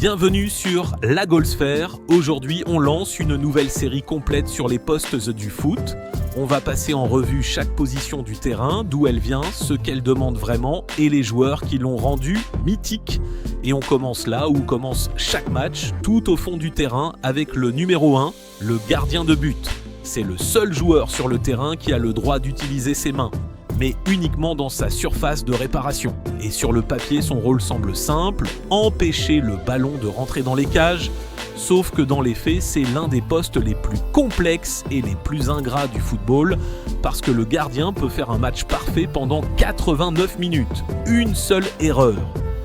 Bienvenue sur La Goalsphère. Aujourd'hui, on lance une nouvelle série complète sur les postes du foot. On va passer en revue chaque position du terrain, d'où elle vient, ce qu'elle demande vraiment et les joueurs qui l'ont rendue mythique. Et on commence là où commence chaque match, tout au fond du terrain, avec le numéro 1, le gardien de but. C'est le seul joueur sur le terrain qui a le droit d'utiliser ses mains, mais uniquement dans sa surface de réparation. Et sur le papier, son rôle semble simple, empêcher le ballon de rentrer dans les cages, sauf que dans les faits, c'est l'un des postes les plus complexes et les plus ingrats du football, parce que le gardien peut faire un match parfait pendant 89 minutes. Une seule erreur.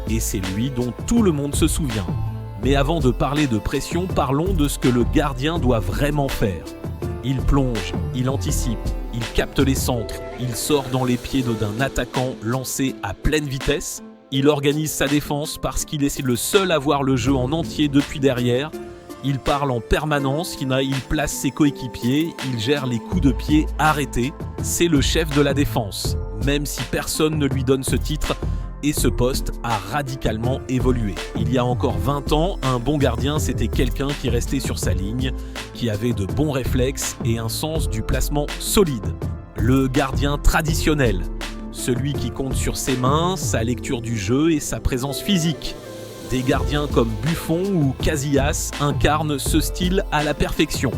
Et c'est lui dont tout le monde se souvient. Mais avant de parler de pression, parlons de ce que le gardien doit vraiment faire. Il plonge, il anticipe, il capte les centres, il sort dans les pieds d'un attaquant lancé à pleine vitesse, il organise sa défense parce qu'il est le seul à voir le jeu en entier depuis derrière, il parle en permanence, il place ses coéquipiers, il gère les coups de pied arrêtés, c'est le chef de la défense, même si personne ne lui donne ce titre. Et ce poste a radicalement évolué. Il y a encore 20 ans, un bon gardien, c'était quelqu'un qui restait sur sa ligne, qui avait de bons réflexes et un sens du placement solide. Le gardien traditionnel, celui qui compte sur ses mains, sa lecture du jeu et sa présence physique. Des gardiens comme Buffon ou Casillas incarnent ce style à la perfection.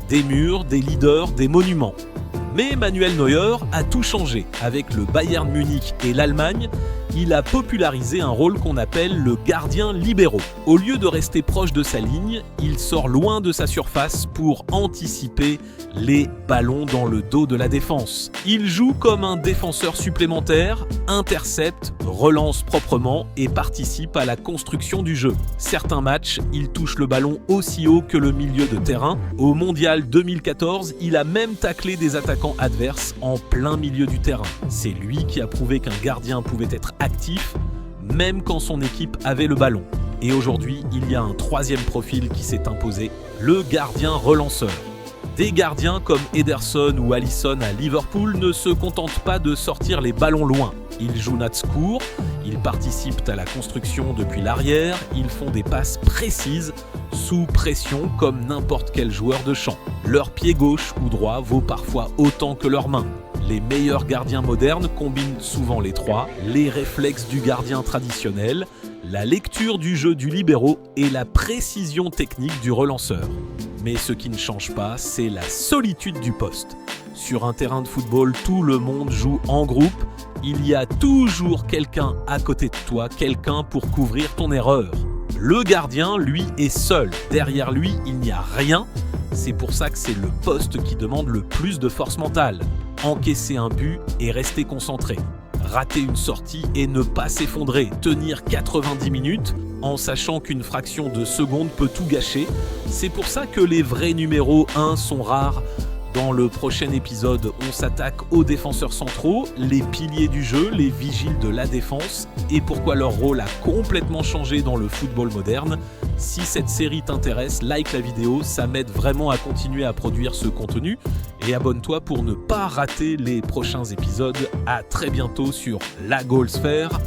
Des murs, des leaders, des monuments. Mais Manuel Neuer a tout changé. Avec le Bayern Munich et l'Allemagne, il a popularisé un rôle qu'on appelle le gardien libero. Au lieu de rester proche de sa ligne, il sort loin de sa surface pour anticiper les ballons dans le dos de la défense. Il joue comme un défenseur supplémentaire, intercepte, relance proprement et participe à la construction du jeu. Certains matchs, il touche le ballon aussi haut que le milieu de terrain. Au Mondial 2014, il a même taclé des attaquants adverses en plein milieu du terrain. C'est lui qui a prouvé qu'un gardien pouvait être actif, même quand son équipe avait le ballon. Et aujourd'hui, il y a un troisième profil qui s'est imposé, le gardien relanceur. Des gardiens comme Ederson ou Alisson à Liverpool ne se contentent pas de sortir les ballons loin. Ils jouent notre secours, ils participent à la construction depuis l'arrière, ils font des passes précises, sous pression comme n'importe quel joueur de champ. Leur pied gauche ou droit vaut parfois autant que leur main. Les meilleurs gardiens modernes combinent souvent les trois, les réflexes du gardien traditionnel, la lecture du jeu du libéro et la précision technique du relanceur. Mais ce qui ne change pas, c'est la solitude du poste. Sur un terrain de football, tout le monde joue en groupe. Il y a toujours quelqu'un à côté de toi, quelqu'un pour couvrir ton erreur. Le gardien, lui, est seul. Derrière lui, il n'y a rien. C'est pour ça que c'est le poste qui demande le plus de force mentale. Encaisser un but et rester concentré. Rater une sortie et ne pas s'effondrer. Tenir 90 minutes en sachant qu'une fraction de seconde peut tout gâcher. C'est pour ça que les vrais numéros 1 sont rares. Dans le prochain épisode, on s'attaque aux défenseurs centraux, les piliers du jeu, les vigiles de la défense et pourquoi leur rôle a complètement changé dans le football moderne. Si cette série t'intéresse, like la vidéo, ça m'aide vraiment à continuer à produire ce contenu et abonne-toi pour ne pas rater les prochains épisodes. À très bientôt sur La Goalsphère.